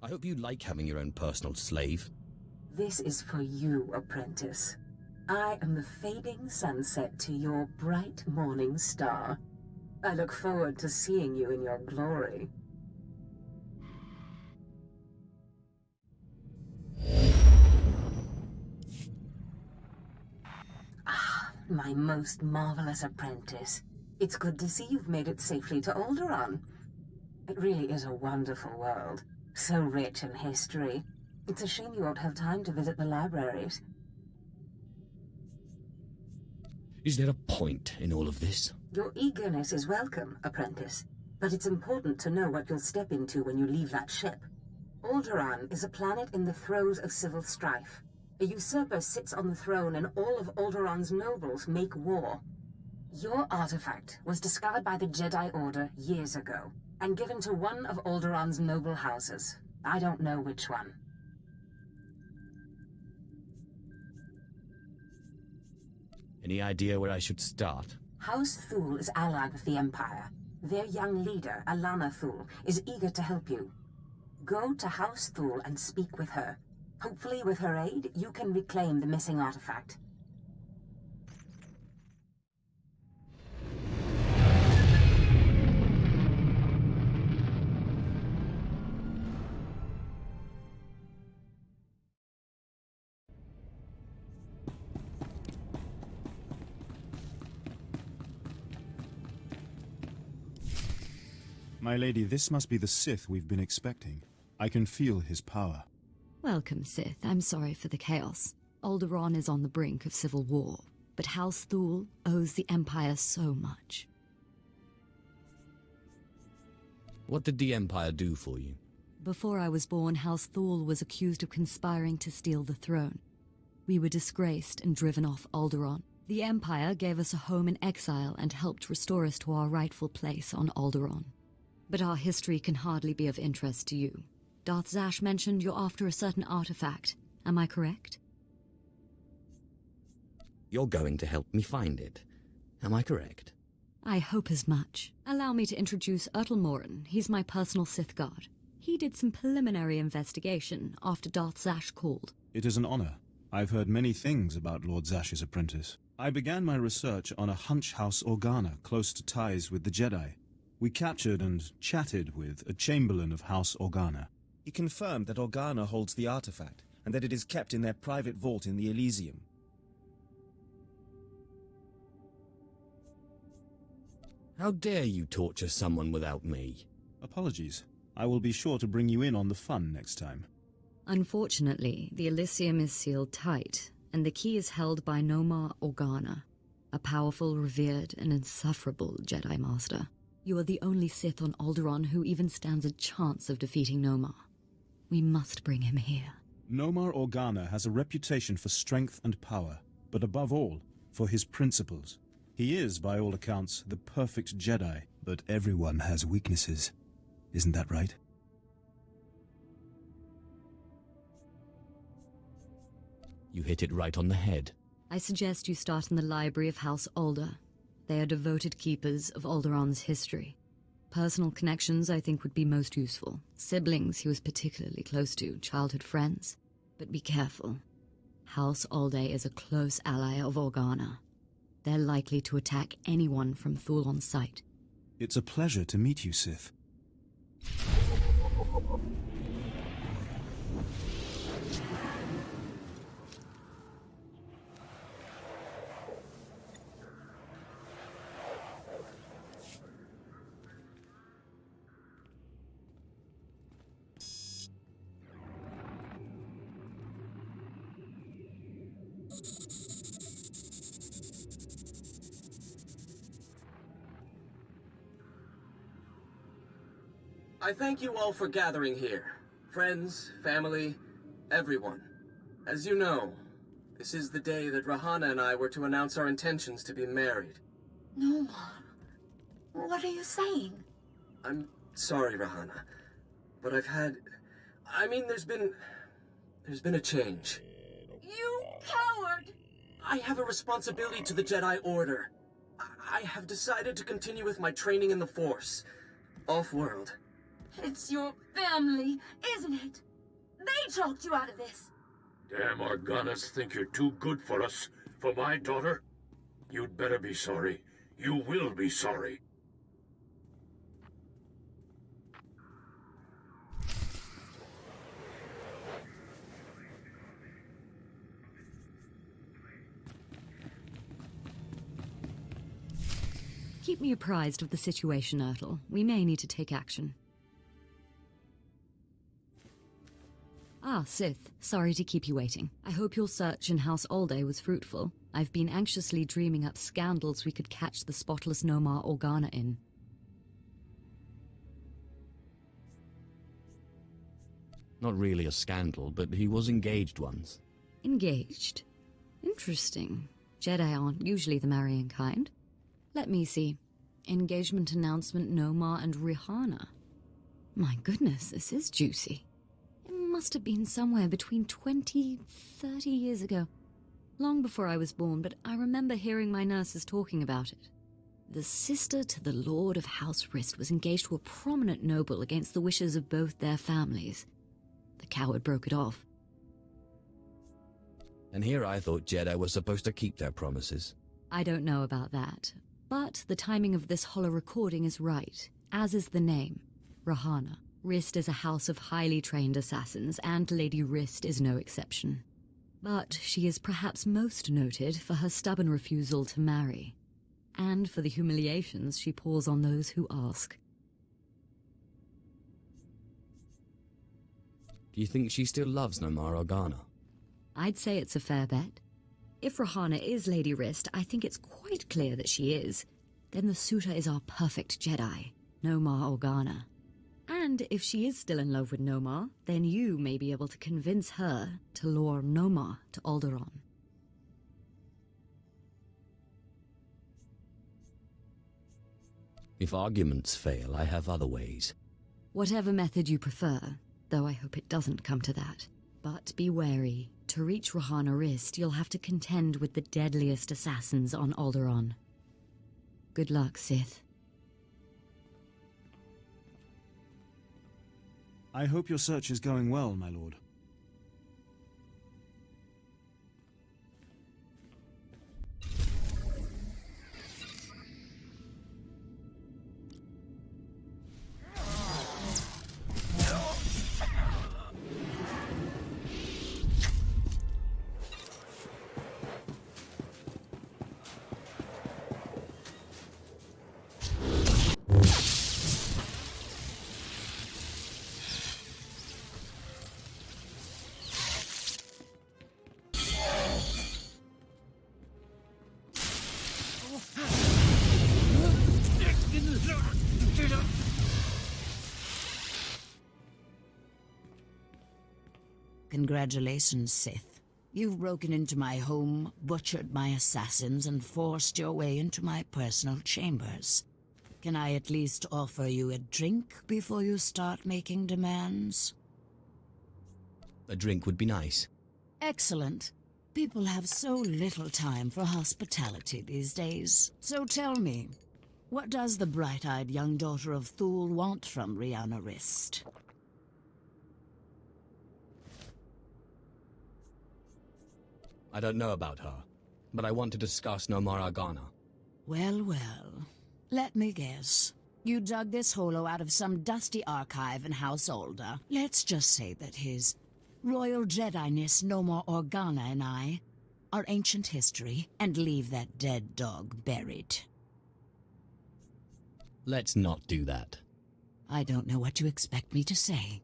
I hope you like having your own personal slave. This is for you, apprentice. I am the fading sunset to your bright morning star. I look forward to seeing you in your glory. Ah, my most marvelous apprentice. It's good to see you've made it safely to Alderaan. It really is a wonderful world, so rich in history. It's a shame you won't have time to visit the libraries. Is there a point in all of this? Your eagerness is welcome, apprentice, but it's important to know what you'll step into when you leave that ship. Alderaan is a planet in the throes of civil strife. A usurper sits on the throne and all of Alderaan's nobles make war. Your artifact was discovered by the Jedi Order years ago, and given to one of Alderaan's noble houses. I don't know which one. Any idea where I should start? House Thul is allied with the Empire. Their young leader, Alana Thul, is eager to help you. Go to House Thul and speak with her. Hopefully with her aid, you can reclaim the missing artifact. My lady, this must be the Sith we've been expecting. I can feel his power. Welcome, Sith. I'm sorry for the chaos. Alderaan is on the brink of civil war, but House Thul owes the Empire so much. What did the Empire do for you? Before I was born, House Thul was accused of conspiring to steal the throne. We were disgraced and driven off Alderaan. The Empire gave us a home in exile and helped restore us to our rightful place on Alderaan. But our history can hardly be of interest to you. Darth Zash mentioned you're after a certain artifact. Am I correct? You're going to help me find it. Am I correct? I hope as much. Allow me to introduce Ertelmorin. He's my personal Sith guard. He did some preliminary investigation after Darth Zash called. It is an honor. I've heard many things about Lord Zash's apprentice. I began my research on a Hunch House Organa close to ties with the Jedi. We captured and chatted with a Chamberlain of House Organa. He confirmed that Organa holds the artifact, and that it is kept in their private vault in the Elysium. How dare you torture someone without me? Apologies. I will be sure to bring you in on the fun next time. Unfortunately, the Elysium is sealed tight, and the key is held by Nomar Organa, a powerful, revered, and insufferable Jedi Master. You are the only Sith on Alderaan who even stands a chance of defeating Nomar. We must bring him here. Nomar Organa has a reputation for strength and power, but above all, for his principles. He is, by all accounts, the perfect Jedi, but everyone has weaknesses. Isn't that right? You hit it right on the head. I suggest you start in the library of House Alder. They are devoted keepers of Alderaan's history. Personal connections, I think, would be most useful. Siblings he was particularly close to, childhood friends. But be careful. House Alde is a close ally of Organa. They're likely to attack anyone from Thul on sight. It's a pleasure to meet you, Sith. I thank you all for gathering here. Friends, family, everyone. As you know, this is the day that Rahana and I were to announce our intentions to be married. No, Mom. What are you saying? I'm sorry, Rahana, but there's been a change. You coward! I have a responsibility to the Jedi Order. I have decided to continue with my training in the Force, off-world. It's your family, isn't it? They talked you out of this. Damn Organas think you're too good for us, for my daughter. You'd better be sorry. You will be sorry. Keep me apprised of the situation, Ertl. We may need to take action. Ah, Sith. Sorry to keep you waiting. I hope your search in House Alde was fruitful. I've been anxiously dreaming up scandals we could catch the spotless Nomar Organa in. Not really a scandal, but he was engaged once. Engaged? Interesting. Jedi aren't usually the marrying kind. Let me see. Engagement announcement, Nomar and Rihanna. My goodness, this is juicy. It must have been somewhere between 20, 30 years ago. Long before I was born, but I remember hearing my nurses talking about it. The sister to the Lord of House Rist was engaged to a prominent noble against the wishes of both their families. The coward broke it off. And here I thought Jedi were supposed to keep their promises. I don't know about that. But the timing of this holo recording is right, as is the name, Rihanna. Rist is a house of highly trained assassins, and Lady Rist is no exception. But she is perhaps most noted for her stubborn refusal to marry, and for the humiliations she pours on those who ask. Do you think she still loves Nomar Organa? I'd say it's a fair bet. If Rihanna is Lady Rist, I think it's quite clear that she is. Then the suitor is our perfect Jedi, Nomar Organa. And if she is still in love with Nomar, then you may be able to convince her to lure Nomar to Alderaan. If arguments fail, I have other ways. Whatever method you prefer, though I hope it doesn't come to that. But be wary. To reach Rihanna Rist, you'll have to contend with the deadliest assassins on Alderaan. Good luck, Sith. I hope your search is going well, my lord. Congratulations, Sith. You've broken into my home, butchered my assassins, and forced your way into my personal chambers. Can I at least offer you a drink before you start making demands? A drink would be nice. Excellent. People have so little time for hospitality these days. So tell me, what does the bright-eyed young daughter of Thule want from Rihanna Rist? I don't know about her, but I want to discuss Nomar Organa. Well, well. Let me guess. You dug this holo out of some dusty archive in House Alda. Let's just say that his Royal Jedi-ness Nomar Organa and I are ancient history, and leave that dead dog buried. Let's not do that. I don't know what you expect me to say.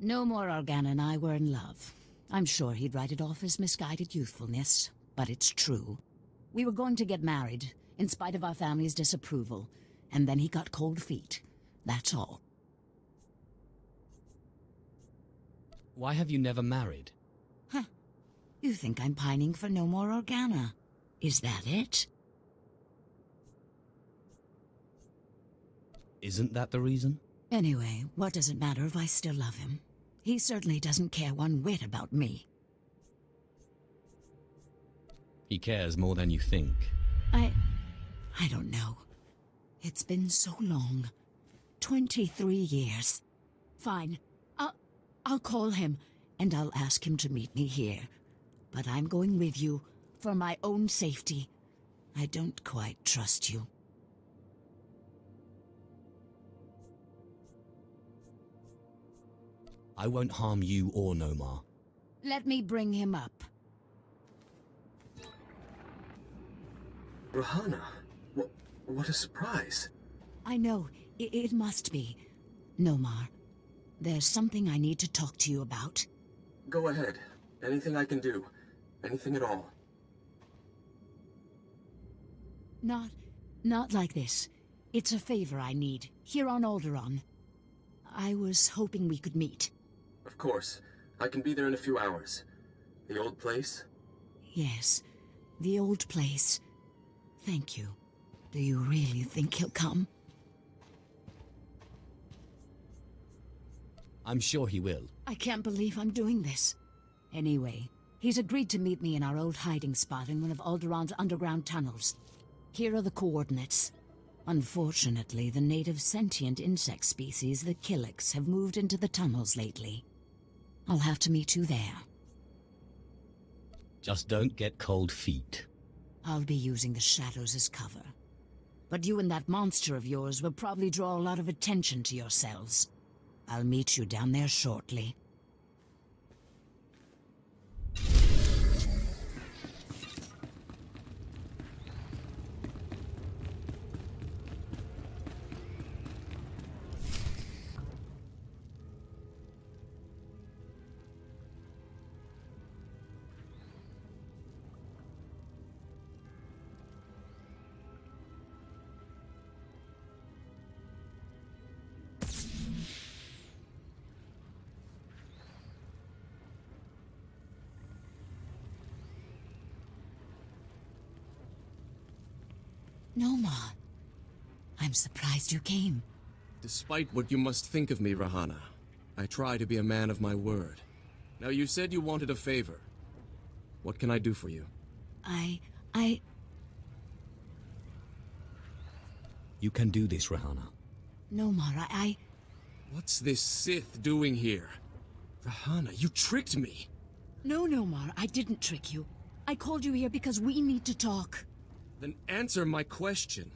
Nomar Organa and I were in love. I'm sure he'd write it off as misguided youthfulness, but it's true. We were going to get married, in spite of our family's disapproval, and then he got cold feet. That's all. Why have you never married? Huh. You think I'm pining for Nomar Organa? Is that it? Isn't that the reason? Anyway, what does it matter if I still love him? He certainly doesn't care one whit about me. He cares more than you think. I don't know. It's been so long. 23 years. Fine. I'll call him, and I'll ask him to meet me here. But I'm going with you, for my own safety. I don't quite trust you. I won't harm you or Nomar. Let me bring him up. Rahana, what a surprise. I know, it must be. Nomar, there's something I need to talk to you about. Go ahead. Anything I can do. Anything at all. Not like this. It's a favor I need, here on Alderaan. I was hoping we could meet. Of course. I can be there in a few hours. The old place? Yes, the old place. Thank you. Do you really think he'll come? I'm sure he will. I can't believe I'm doing this. Anyway, he's agreed to meet me in our old hiding spot in one of Alderaan's underground tunnels. Here are the coordinates. Unfortunately, the native sentient insect species, the Killiks, have moved into the tunnels lately. I'll have to meet you there. Just don't get cold feet. I'll be using the shadows as cover. But you and that monster of yours will probably draw a lot of attention to yourselves. I'll meet you down there shortly. Nomar, I'm surprised you came. Despite what you must think of me, Rahana, I try to be a man of my word. Now, you said you wanted a favor. What can I do for you? You can do this, Rahana. Nomar, What's this Sith doing here? Rahana, you tricked me! No, Nomar, I didn't trick you. I called you here because we need to talk. Then answer my question.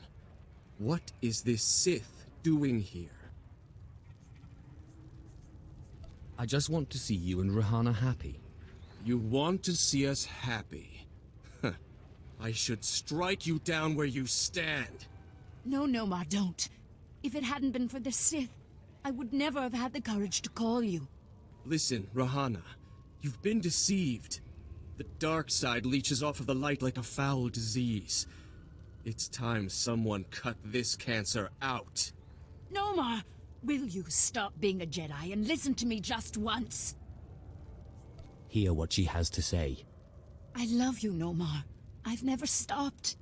What is this Sith doing here? I just want to see you and Rahana happy. You want to see us happy? I should strike you down where you stand. No, Nomar, don't. If it hadn't been for the Sith, I would never have had the courage to call you. Listen, Rahana, you've been deceived. The dark side leeches off of the light like a foul disease. It's time someone cut this cancer out. Nomar, will you stop being a Jedi and listen to me just once? Hear what she has to say. I love you, Nomar. I've never stopped.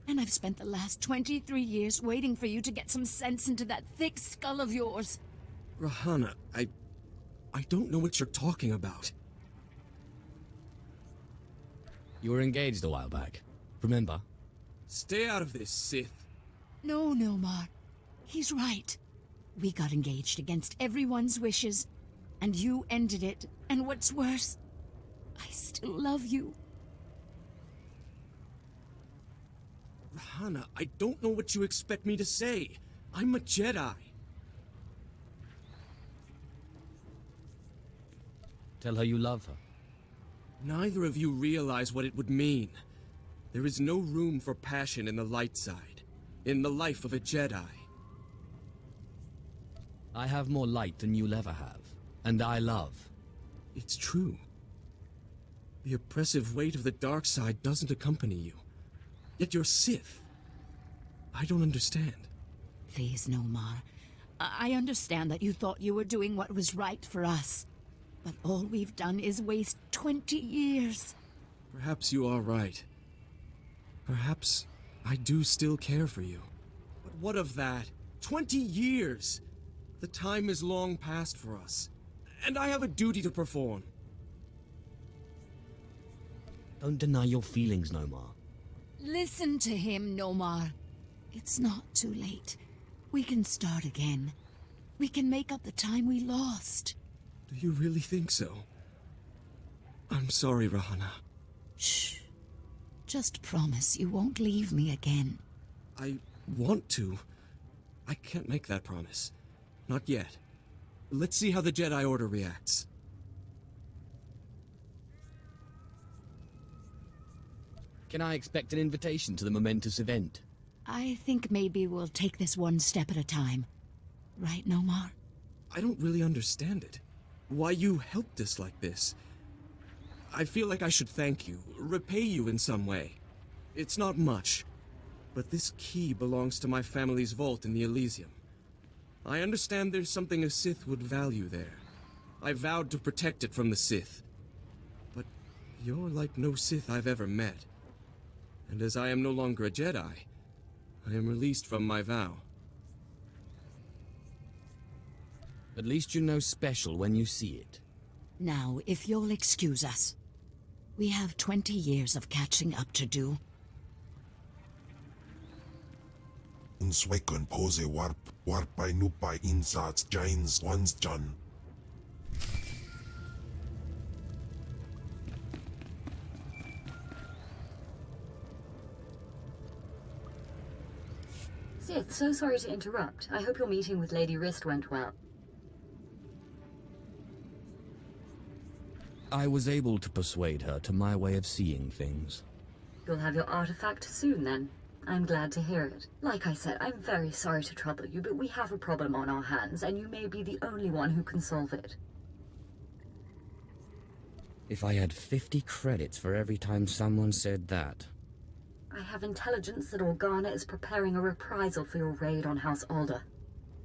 And I've spent the last 23 years waiting for you to get some sense into that thick skull of yours. Rahana, I don't know what you're talking about. You were engaged a while back. Remember? Stay out of this, Sith. No, Nomar. He's right. We got engaged against everyone's wishes, and you ended it. And what's worse, I still love you. Rahana, I don't know what you expect me to say. I'm a Jedi. Tell her you love her. Neither of you realize what it would mean. There is no room for passion in the light side, in the life of a Jedi. I have more light than you'll ever have, and I love. It's true. The oppressive weight of the dark side doesn't accompany you. Yet you're Sith. I don't understand. Please, Nomar. I understand that you thought you were doing what was right for us. But all we've done is waste 20 years. Perhaps you are right. Perhaps I do still care for you. But what of that? 20 years! The time is long past for us. And I have a duty to perform. Don't deny your feelings, Nomar. Listen to him, Nomar. It's not too late. We can start again. We can make up the time we lost. Do you really think so? I'm sorry, Rahana. Shh. Just promise you won't leave me again. I want to. I can't make that promise. Not yet. Let's see how the Jedi Order reacts. Can I expect an invitation to the momentous event? I think maybe we'll take this one step at a time. Right, Nomar? I don't really understand it. Why you helped us like this. I feel like I should thank you, repay you in some way. It's not much, but this key belongs to my family's vault in the Elysium. I understand there's something a Sith would value there. I vowed to protect it from the Sith. But you're like no Sith I've ever met. And as I am no longer a Jedi, I am released from my vow. At least you know special when you see it. Now, if you'll excuse us. We have 20 years of catching up to do. Unswekon pose warpai nupai insats jains ones jan. Sith, so sorry to interrupt. I hope your meeting with Lady Wrist went well. I was able to persuade her to my way of seeing things. You'll have your artifact soon, then. I'm glad to hear it. Like I said, I'm very sorry to trouble you, but we have a problem on our hands, and you may be the only one who can solve it. If I had 50 credits for every time someone said that. I have intelligence that Organa is preparing a reprisal for your raid on House Alder.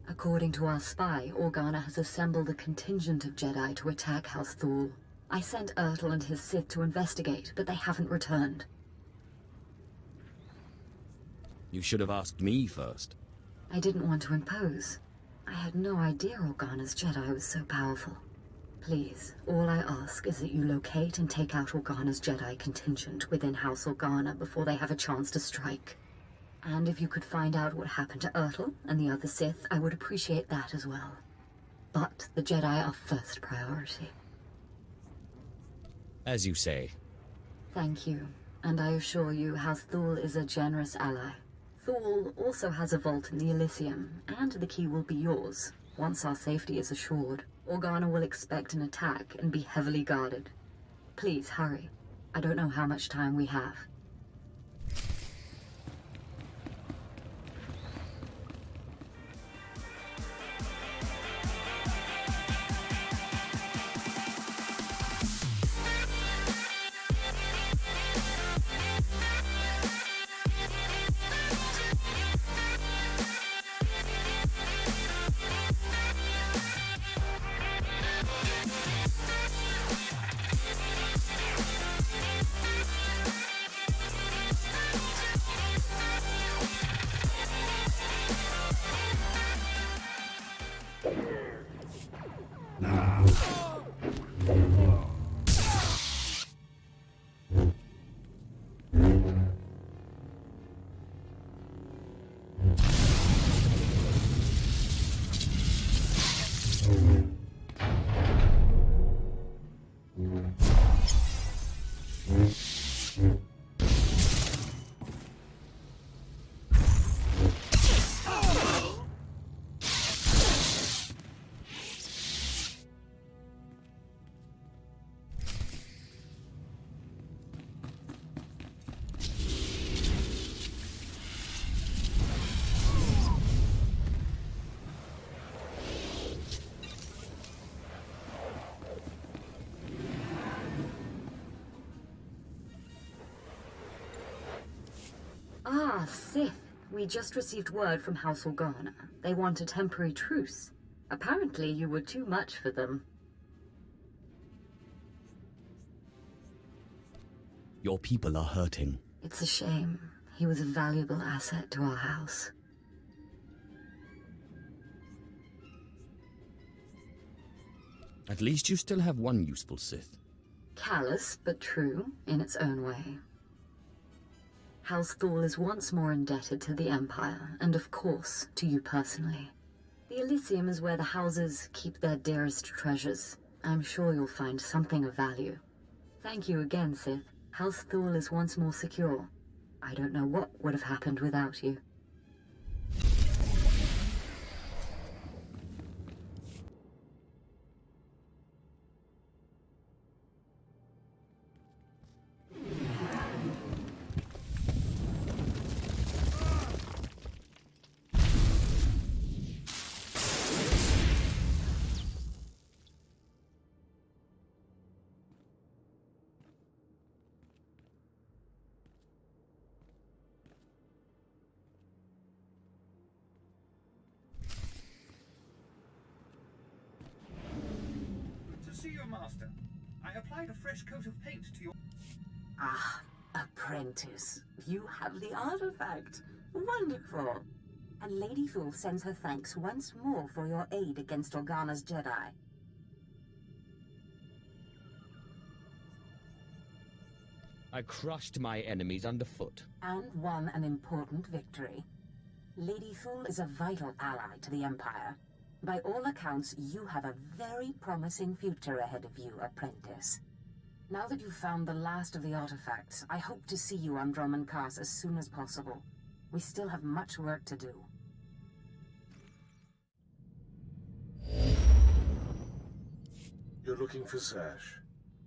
According to our spy, Organa has assembled a contingent of Jedi to attack House Thule. I sent Ertl and his Sith to investigate, but they haven't returned. You should have asked me first. I didn't want to impose. I had no idea Organa's Jedi was so powerful. Please, all I ask is that you locate and take out Organa's Jedi contingent within House Organa before they have a chance to strike. And if you could find out what happened to Ertl and the other Sith, I would appreciate that as well. But the Jedi are first priority. As you say. Thank you, and I assure you House Thule is a generous ally. Thule also has a vault in the Elysium, and the key will be yours. Once our safety is assured, Organa will expect an attack and be heavily guarded. Please hurry. I don't know how much time we have. Ah, Sith. We just received word from House Organa. They want a temporary truce. Apparently you were too much for them. Your people are hurting. It's a shame. He was a valuable asset to our house. At least you still have one useful Sith. Callous, but true, in its own way. House Thule is once more indebted to the Empire, and of course, to you personally. The Elysium is where the houses keep their dearest treasures. I'm sure you'll find something of value. Thank you again, Sith. House Thule is once more secure. I don't know what would have happened without you. Master, I applied a fresh coat of paint to your... Ah, apprentice. You have the artifact. Wonderful. And Lady Thule sends her thanks once more for your aid against Organa's Jedi. I crushed my enemies underfoot. And won an important victory. Lady Thule is a vital ally to the Empire. By all accounts, you have a very promising future ahead of you, apprentice. Now that you've found the last of the artifacts, I hope to see you on Dromund Kaas as soon as possible. We still have much work to do. You're looking for Zash?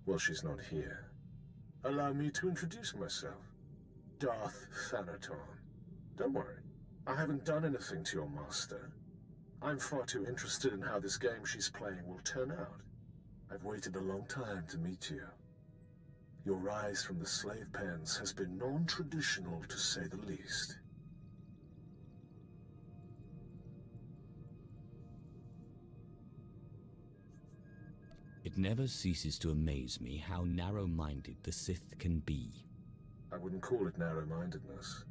Well, she's not here. Allow me to introduce myself. Darth Thanaton. Don't worry, I haven't done anything to your master. I'm far too interested in how this game she's playing will turn out. I've waited a long time to meet you. Your rise from the slave pens has been non-traditional, to say the least. It never ceases to amaze me how narrow-minded the Sith can be. I wouldn't call it narrow-mindedness.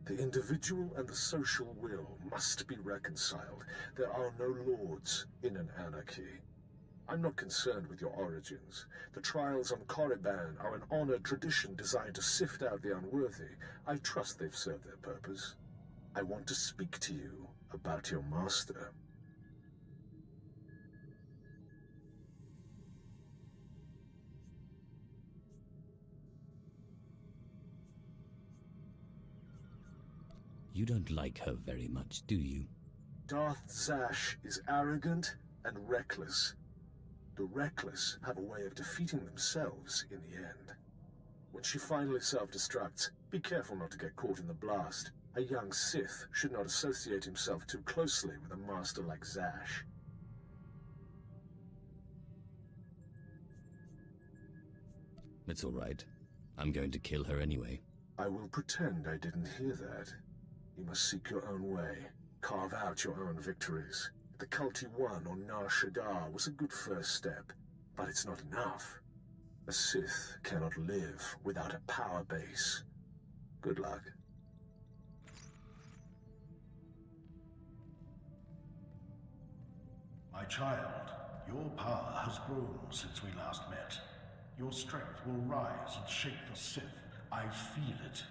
The individual and the social will must be reconciled. There are no lords in an anarchy. I'm not concerned with your origins. The trials on Korriban are an honored tradition designed to sift out the unworthy. I trust they've served their purpose. I want to speak to you about your master. You don't like her very much, do you? Darth Zash is arrogant and reckless. The reckless have a way of defeating themselves in the end. When she finally self-destructs, be careful not to get caught in the blast. A young Sith should not associate himself too closely with a master like Zash. It's all right. I'm going to kill her anyway. I will pretend I didn't hear that. You must seek your own way. Carve out your own victories. The cult you won on Nar Shaddaa was a good first step, but it's not enough. A Sith cannot live without a power base. Good luck. My child, your power has grown since we last met. Your strength will rise and shake the Sith. I feel it.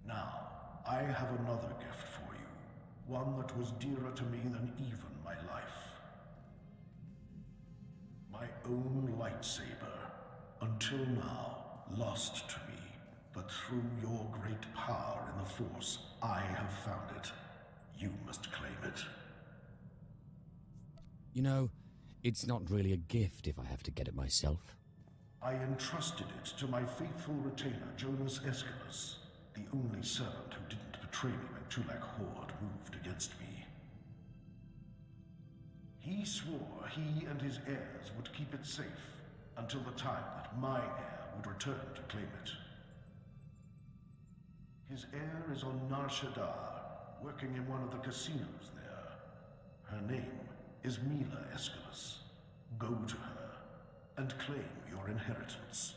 Now, I have another gift for you. One that was dearer to me than even my life. My own lightsaber. Until now, lost to me. But through your great power in the Force, I have found it. You must claim it. You know, it's not really a gift if I have to get it myself. I entrusted it to my faithful retainer, Jonas Aeschylus. The only servant who didn't betray me when Tulak Horde moved against me. He swore he and his heirs would keep it safe until the time that my heir would return to claim it. His heir is on Nar Shaddaa, working in one of the casinos there. Her name is Mila Aeschylus. Go to her and claim your inheritance.